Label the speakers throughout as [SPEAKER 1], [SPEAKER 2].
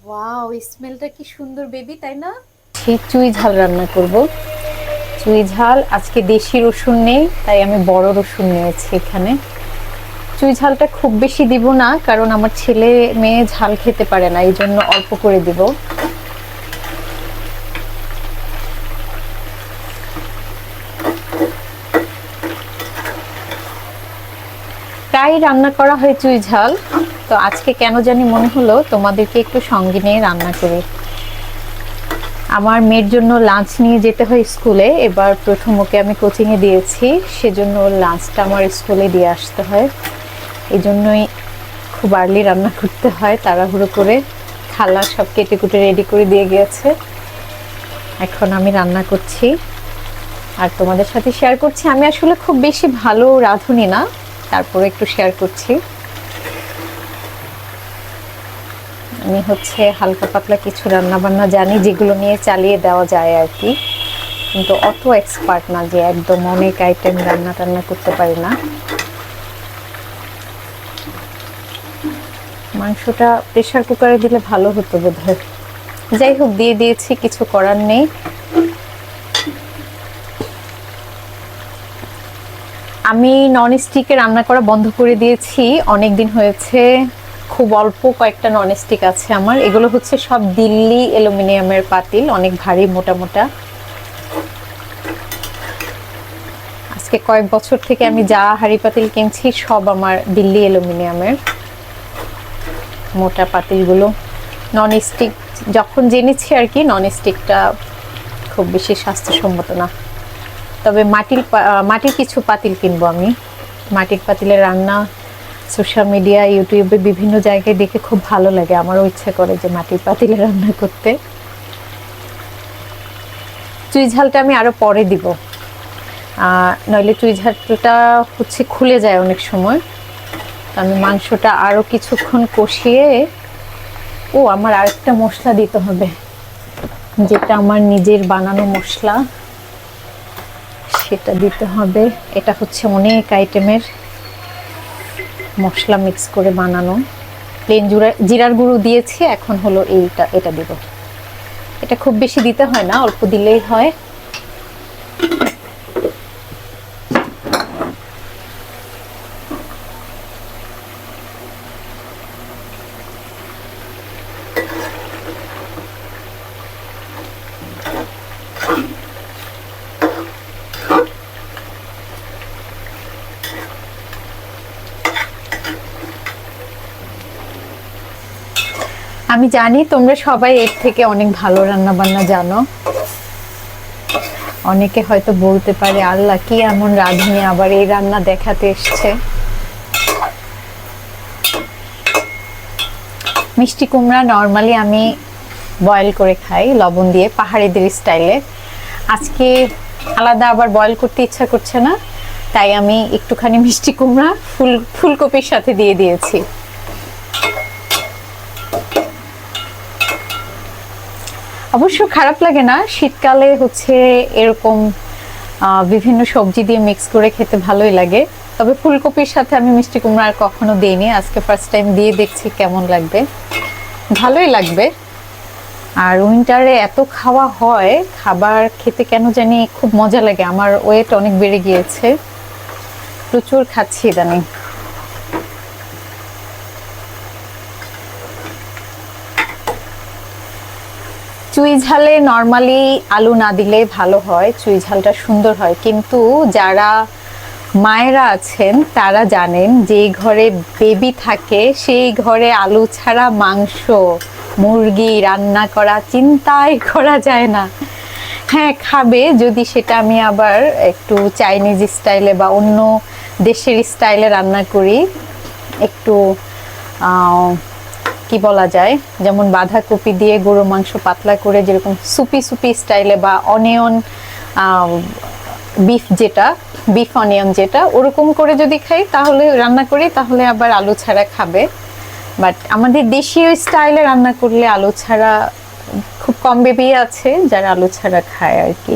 [SPEAKER 1] Wow, স্মেলটা কি সুন্দর বেবি, তাই না?
[SPEAKER 2] সেই চুই ঝাল রান্না করব। চুই ঝাল আজকে দেশি রসুন নেই, তাই আমি বড় রসুন নিয়েছি এখানে। চুই ঝালটা খুব বেশি দিব না, কারণ আমার ছেলে মেয়ে ঝাল খেতে পারে না, এই জন্য অল্প করে দিব। প্রায় রান্না করা হয় চুই ঝাল, তো আজকে কেন জানি মনে হলো তোমাদেরকে একটু সঙ্গে নিয়ে রান্না করি। আমার মেয়ের জন্য লাঞ্চ নিয়ে যেতে হয় স্কুলে, এবার প্রথম ওকে আমি কোচিংয়ে দিয়েছি, সেজন্য ওর লাঞ্চটা আমার স্কুলে দিয়ে আসতে হয়। এই জন্যই খুব আর্লি রান্না করতে হয়, তাড়াহুড়ো করে। খালা সব কেটে কুটে রেডি করে দিয়ে গিয়েছে, এখন আমি রান্না করছি আর তোমাদের সাথে শেয়ার করছি। আমি আসলে খুব বেশি ভালো রাঁধুনি না, তারপরে একটু শেয়ার করছি। আমি হচ্ছে হালকা পাতলা কিছু রান্না বান্না জানি, যেগুলো নিয়ে চালিয়ে দেওয়া যায় আর কি, কিন্তু অত এক্সপার্ট না যে একদম অনেক আইটেম রান্না টান্না করতে পারি না। মাংসটা প্রেসার কুকারে দিলে ভালো হতো বোধহয়, যাই হোক দিয়ে দিয়েছি, কিছু করার নেই। আমি নন স্টিকে রান্না করা বন্ধ করে দিয়েছি অনেক দিন হয়েছে। খুব অল্প কয়েকটা নন স্টিক আছে আমার, এগুলো হচ্ছে সব দিল্লি অ্যালুমিনিয়ামের পাতিল, অনেক ভারী মোটা মোটা। আজকে কয়েক বছর থেকে আমি যা হাঁড়ি পাতিল কিনছি সব আমার দিল্লি অ্যালুমিনিয়ামের মোটা পাতিলগুলো। নন স্টিক যখন জেনেছি আর কি, নন স্টিকটা খুব বেশি স্বাস্থ্যসম্মত না। তবে মাটির কিছু পাতিল কিনবো আমি। মাটির পাতিলে রান্না সোশ্যাল মিডিয়া, ইউটিউবে বিভিন্ন জায়গায় দেখে খুব ভালো লাগে, আমারও ইচ্ছা করে যে মাটির পাতিলে রান্না করতে। চুই ঝালটা আমি আরো পরে দিব, নইলে চুই ঝালটা হচ্ছে খুলে যায় অনেক সময়। আমি মাংসটা আরো কিছুক্ষণ কষিয়ে, ও আমার আরেকটা মশলা দিতে হবে, যেটা আমার নিজের বানানো মশলা, সেটা দিতে হবে। এটা হচ্ছে অনেক আইটেমের মশলা মিক্স করে বানানো। প্লেন জিরার গুঁড়ো দিয়েছি, এখন হলো এটা দিব। এটা খুব বেশি দিতে হয় না, অল্প দিলেই হয়। আমি জানি তোমরা সবাই এর থেকে অনেক ভালো রান্না বান্না জানো। অনেকে হয়তো বলতে পারে, আল্লাহ কি এমন রাঁধুনি আবার এই রান্না দেখাতে এসছে। মিষ্টি কুমড়া নর্মালি আমি বয়েল করে খাই লবণ দিয়ে, পাহাড়িদের স্টাইলে। আজকে আলাদা আবার বয়েল করতে ইচ্ছা করছে না, তাই আমি একটুখানি মিষ্টি কুমড়া ফুলকপির সাথে দিয়ে দিয়েছি। অবশ্য খারাপ লাগে না, শীতকালে হচ্ছে এরকম বিভিন্ন সবজি দিয়ে মিক্স করে খেতে ভালোই লাগে। তবে ফুলকপির সাথে আমি মিষ্টি কুমড়া আর কখনো দিইনি, আজকে ফার্স্ট টাইম দিয়ে দেখছি কেমন লাগবে। ভালোই লাগবে। আর উইন্টারে এত খাওয়া হয়, খাবার খেতে কেন জানি খুব মজা লাগে। আমার ওয়েট অনেক বেড়ে গিয়েছে, প্রচুর খাচ্ছি ইদানিং। চুই ঝালে নর্মালি আলু না দিলে ভালো হয়, চুই ঝালটা সুন্দর হয়, কিন্তু যারা মায়েরা আছেন তারা জানেন যে ঘরে বেবি থাকে সেই ঘরে আলু ছাড়া মাংস মুরগি রান্না করা চিন্তাই করা যায় না। হ্যাঁ খাবে, যদি সেটা আমি আবার একটু চাইনিজ স্টাইলে বা অন্য দেশের স্টাইলে রান্না করি, একটু কি বলা যায়, যেমন বাঁধাকপি দিয়ে গরু মাংস পাতলা করে যেরকম সুপি সুপি স্টাইলে, বা অনিয়ন বিফ অনিয়ন যেটা ওরকম করে যদি খাই, তাহলে রান্না করি, তাহলে আবার আলু ছাড়া খাবে। বাট আমাদের দেশীয় স্টাইলে রান্না করলে আলু ছাড়া খুব কম বেবি আছে যারা আলু ছাড়া খায় আর কি।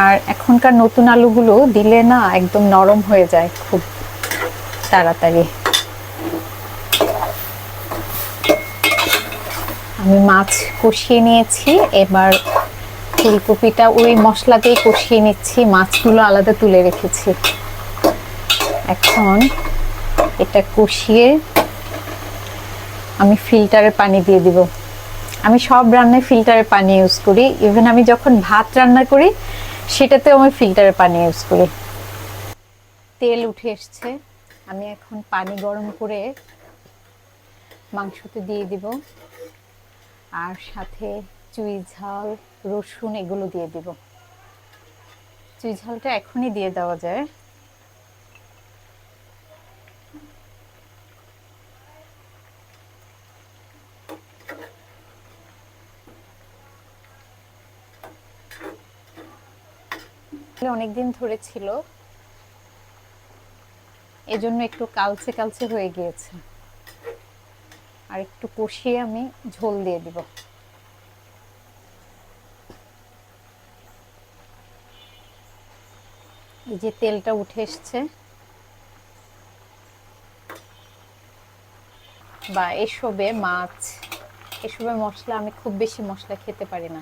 [SPEAKER 2] আর এখনকার নতুন আলুগুলো দিলে না একদম নরম হয়ে যায় খুব তাড়াতাড়ি। আমি মাছ কষিয়ে নিয়েছি, এবার ফুলকপিটা ওই মশলাতেই কষিয়ে নিচ্ছি, মাছগুলো আলাদা তুলে রেখেছি। এখন এটা কষিয়ে আমি ফিল্টারের পানি দিয়ে দিব। আমি সব রান্নায় ফিল্টারের পানি ইউজ করি, ইভেন আমি যখন ভাত রান্না করি সেটাতেও আমি ফিল্টারের পানি ইউজ করি। তেল উঠে এসছে, আমি এখন পানি গরম করে মাংসতে দিয়ে দিব, আর সাথে চুই ঝাল, রসুন এগুলো দিয়ে দিব। চুই ঝালটা এখনই দিয়ে দেওয়া যায়। অনেকদিন ধরে ছিল, এজন্য একটু কালচে কালচে হয়ে গিয়েছে। আর একটু কষিয়ে আমি ঝোল দিয়ে দিব। এই যে তেলটা উঠে এসছে, বা এসবে মাছ, এসবে মশলা, আমি খুব বেশি মশলা খেতে পারি না,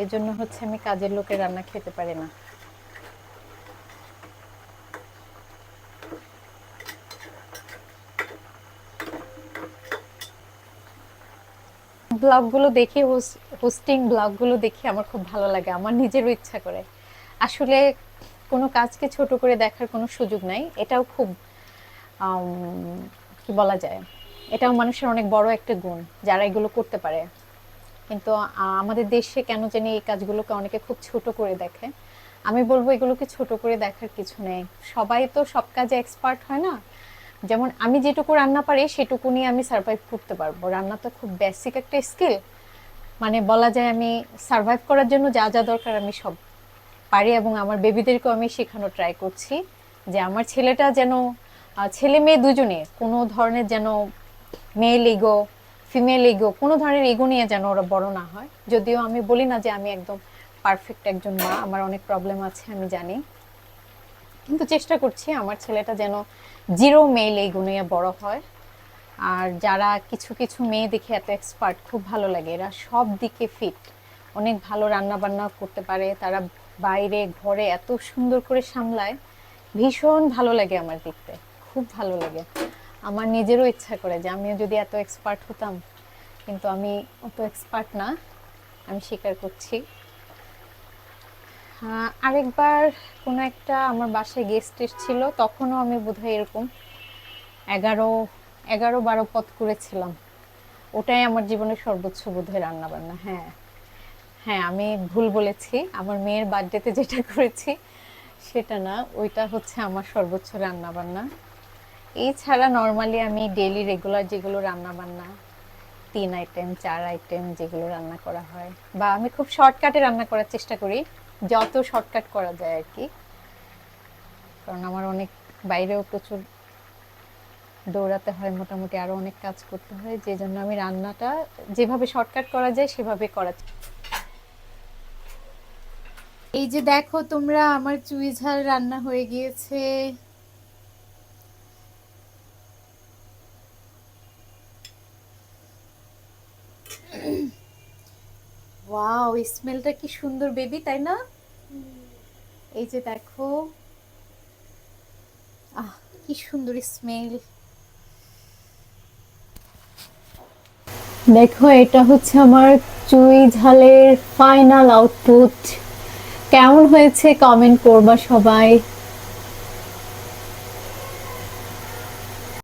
[SPEAKER 2] এজন্য হচ্ছে আমি কাজের লোকের রান্না খেতে পারি না। ব্লগগুলো দেখি, হোস্টিং ব্লগগুলো দেখি আমার খুব ভালো লাগে, আমার নিজেরও ইচ্ছা করে। আসলে কোনো কাজকে ছোট করে দেখার কোনো সুযোগ নাই, এটাও খুব কি বলা যায়, এটাও মানুষের অনেক বড় একটা গুণ যারা এগুলো করতে পারে। কিন্তু আমাদের দেশে কেন জানি এই কাজগুলোকে অনেকে খুব ছোট করে দেখে। আমি বলবো এগুলোকে ছোট করে দেখার কিছু নেই, সবাই তো সব কাজে এক্সপার্ট হয় না। যেমন আমি যেটুকু রান্না পারি সেটুকু নিয়ে আমি সার্ভাইভ করতে পারবো। রান্না তো খুব বেসিক একটা স্কিল, মানে বলা যায় আমি সার্ভাইভ করার জন্য যা যা দরকার আমি সব পারি, এবং আমার বেবিদেরকেও আমি শেখানো ট্রাই করছি যে আমার ছেলেটা যেন, ছেলে মেয়ে দুজনে কোনো ধরনের যেন মেল ইগো, ফিমেল ইগো, কোনো ধরনের ইগো নিয়ে যেন ওরা বড় না হয়। যদিও আমি বলি না যে আমি একদম পারফেক্ট একজন মা, আমার অনেক প্রবলেম আছে আমি জানি, কিন্তু চেষ্টা করছি আমার ছেলেটা যেন জিরো মেল ইগো নিয়ে বড় হয়। আর যারা কিছু কিছু মেয়ে দেখে এত এক্সপার্ট, খুব ভালো লাগে, এরা সব দিকে ফিট, অনেক ভালো রান্না বান্না করতে পারে, তারা বাইরে ঘরে এত সুন্দর করে সামলায়, ভীষণ ভালো লাগে আমার দেখতে, খুব ভালো লাগে। আমার নিজেরও ইচ্ছা করে যে আমিও যদি এত এক্সপার্ট হতাম, কিন্তু আমি অত এক্সপার্ট না, আমি স্বীকার করছি। আরেকবার কোনো একটা আমার বাসায় গেস্ট এসেছিল, তখনও আমি বোধহয় এরকম 11-12 পদ করেছিলাম। ওটাই আমার জীবনের সর্বোচ্চ বোধহয় রান্না বান্না। হ্যাঁ হ্যাঁ, আমি ভুল বলেছি, আমার মেয়ের বার্থডেতে যেটা করেছি সেটা না, ওইটা হচ্ছে আমার সর্বোচ্চ রান্না বান্না। এছাড়া নর্মালি আমি ডেইলি রেগুলার যেগুলো রান্না বান্না, 3 আইটেম 4 আইটেম যেগুলো রান্না করা হয়, বা আমি খুব শর্টকাটে রান্না করার চেষ্টা করি, যত শর্টকাট করা যায় আর কি, কারণ আমার অনেক বাইরেও প্রচুর দৌড়াতে হয়, মোটামুটি আরো অনেক কাজ করতে হয়, যে জন্য আমি রান্নাটা যেভাবে শর্টকাট করা যায় সেভাবে করা।
[SPEAKER 1] এই যে দেখো তোমরা, আমার চুই ঝাল রান্না হয়ে গিয়েছে। ওয়াও, স্মেলটা কি সুন্দর বেবি, তাই না? এই যে দেখো, আহ কি সুন্দর স্মেল।
[SPEAKER 2] দেখো, এটা হচ্ছে আমার চুই ঝালের ফাইনাল আউটপুট। কেমন হয়েছে কমেন্ট করবা সবাই।